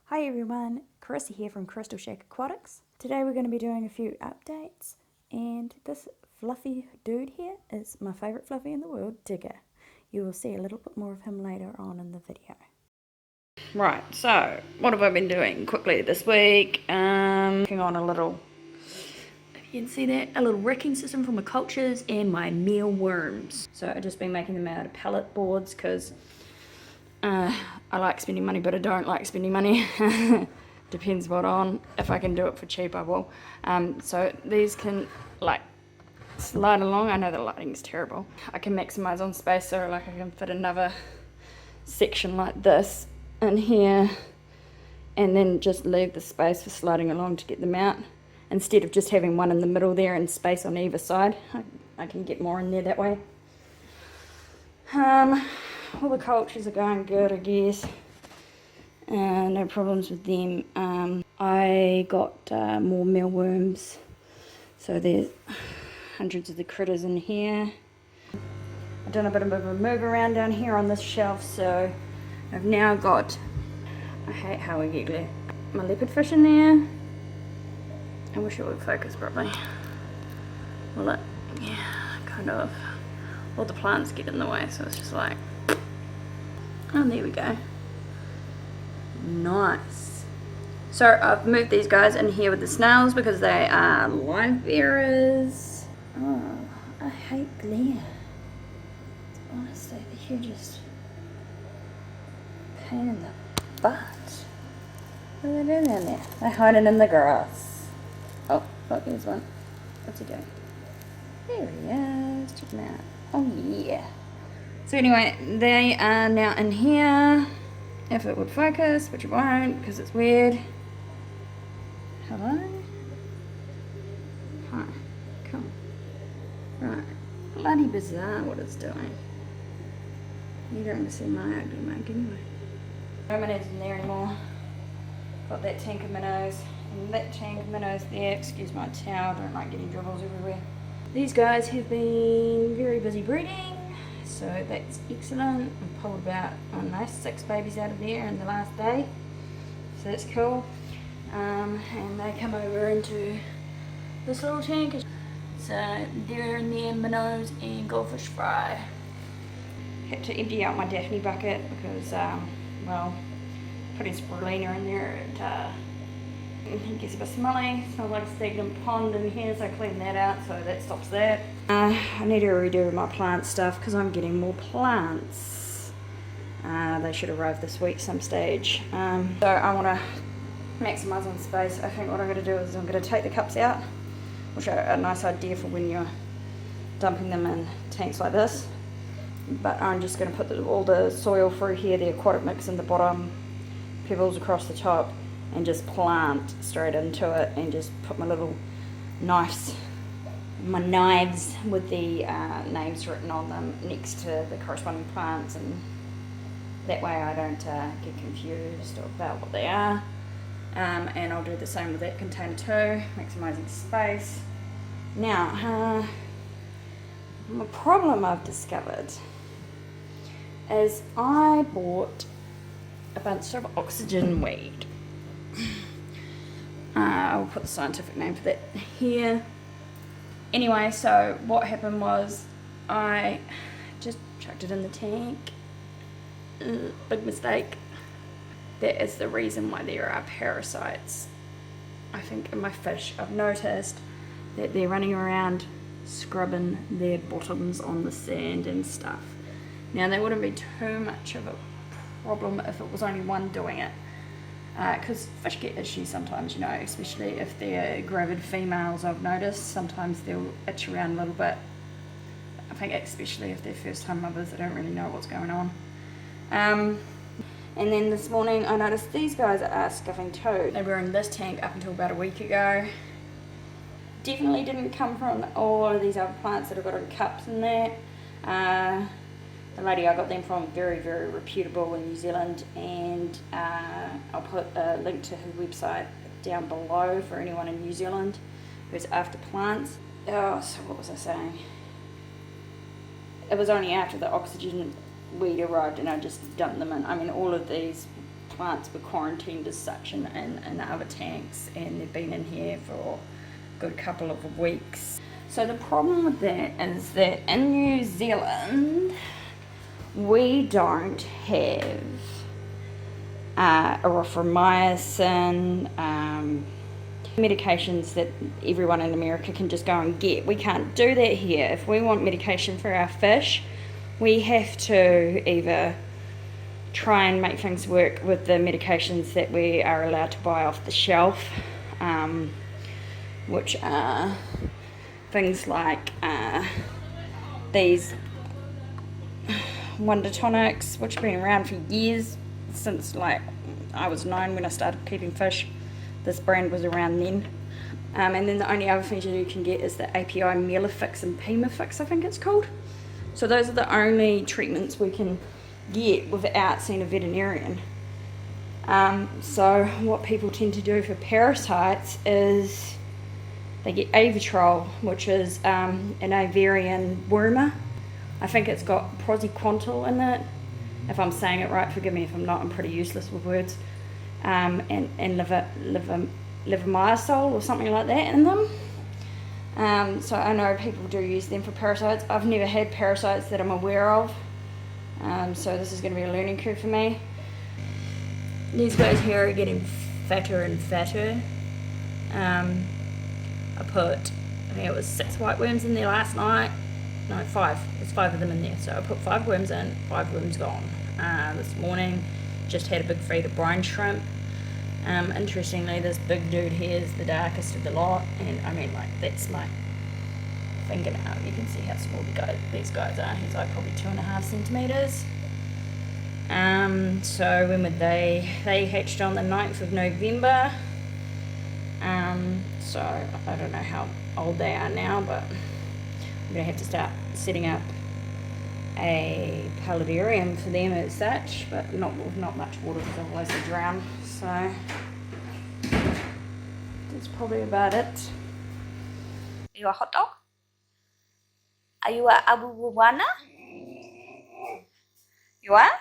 Hi everyone, Carissa here from Crystal Shack Aquatics. Today we're going to be doing a few updates, and this fluffy dude here is my favourite fluffy in the world, Digger. You will see a little bit more of him later on in the video. Right, so what have I been doing quickly this week? Working on a little, if you can see that, a little racking system for my cultures and my mealworms. So I've just been making them out of pallet boards because I like spending money, but I don't like spending money. Depends what on. If I can do it for cheap, I will. So these can like slide along. I know the lighting's terrible. I can maximize on space, so like I can fit another section like this in here, and then just leave the space for sliding along to get them out. Instead of just having one in the middle there and space on either side, I can get more in there that way. All the cultures are going good, I guess. No problems with them. I got more mealworms, so there's hundreds of the critters in here. I've done a bit of a move around down here on this shelf, so I've now got, I hate how I get there, my leopard fish in there. I wish it would focus properly. Well, it, yeah, kind of. All the plants get in the way, so it's just like, oh, there we go. Nice. So I've moved these guys in here with the snails because they are live bearers. Oh, I hate glare. Honestly, the hugest pain in the butt. What are they doing down there? They're hiding in the grass. Oh, look, there's one. What's he doing? There he is. Check him out. Oh yeah. So anyway, they are now in here. If it would focus, which it won't because it's weird. Hello? Hi. Come. Right. Bloody bizarre what it's doing. You don't want to see my ugly mug anyway. No minnows in there anymore. Got that tank of minnows. And that tank of minnows there. Excuse my towel, don't like getting dribbles everywhere. These guys have been very busy breeding. So that's excellent. I pulled about, I don't know, 6 babies out of there in the last day. So that's cool. And they come over into this little tank. So they're in there, minnows and goldfish fry. Had to empty out my Daphne bucket because, well, putting spirulina in there, it gets a bit smelly. Smells like a stagnant pond in here, so I cleaned that out, so that stops that. I need to redo my plant stuff because I'm getting more plants. They should arrive this week some stage. So I want to maximise on space. I think what I'm going to do is I'm going to take the cups out, which are a nice idea for when you're dumping them in tanks like this. But I'm just going to put all the soil through here, the aquatic mix in the bottom, pebbles across the top, and just plant straight into it, and just put my little knives with the names written on them next to the corresponding plants, and that way I don't get confused about what they are. And I'll do the same with that container too, maximising space. Now, the problem I've discovered is I bought a bunch of oxygen weed. I'll put the scientific name for that here. Anyway, so what happened was I just chucked it in the tank. Big mistake. That is the reason why there are parasites, I think, in my fish. I've noticed that they're running around scrubbing their bottoms on the sand and stuff. Now, there wouldn't be too much of a problem if it was only one doing it. Because fish get itchy sometimes, you know, especially if they're gravid females. I've noticed sometimes they'll itch around a little bit. I think especially if they're first time mothers, they don't really know what's going on. And then this morning I noticed these guys are scuffing too. They were in this tank up until about a week ago. Definitely didn't come from all of these other plants that I've got in cups and that. The lady I got them from, very, very reputable in New Zealand, and I'll put a link to her website down below for anyone in New Zealand who's after plants. Oh, so what was I saying? It was only after the oxygen weed arrived and I just dumped them in. I mean, all of these plants were quarantined as such in other tanks, and they've been in here for a good couple of weeks. So the problem with that is that in New Zealand we don't have erythromycin, medications that everyone in America can just go and get. We can't do that here. If we want medication for our fish, we have to either try and make things work with the medications that we are allowed to buy off the shelf, which are things like these wonder tonics, which have been around for years, since like I was 9 when I started keeping fish. This brand was around then. And then the only other things you can get is the API Melafix and Pimafix, I think it's called. So those are the only treatments we can get without seeing a veterinarian. So what people tend to do for parasites is they get Avitrol, which is an avian wormer. I think it's got praziquantel in it. If I'm saying it right, forgive me if I'm not, I'm pretty useless with words. And levomyosol or something like that in them. So I know people do use them for parasites. I've never had parasites that I'm aware of. So this is going to be a learning curve for me. These guys here are getting fatter and fatter. I think it was 6 white worms in there last night. No, 5. There's 5 of them in there. So I put 5 worms in, 5 worms gone. This morning, just had a big feed of brine shrimp. Interestingly, this big dude here is the darkest of the lot, and I mean, like, that's my fingernail. You can see how small these guys are. He's like probably 2.5 centimeters. So when would they hatched on the 9th of November. So I don't know how old they are now, but I'm gonna have to start setting up a paludarium for them as such, but not much water because otherwise they drown. So that's probably about it. Are you a hot dog? Are you a Arooroowana? You are?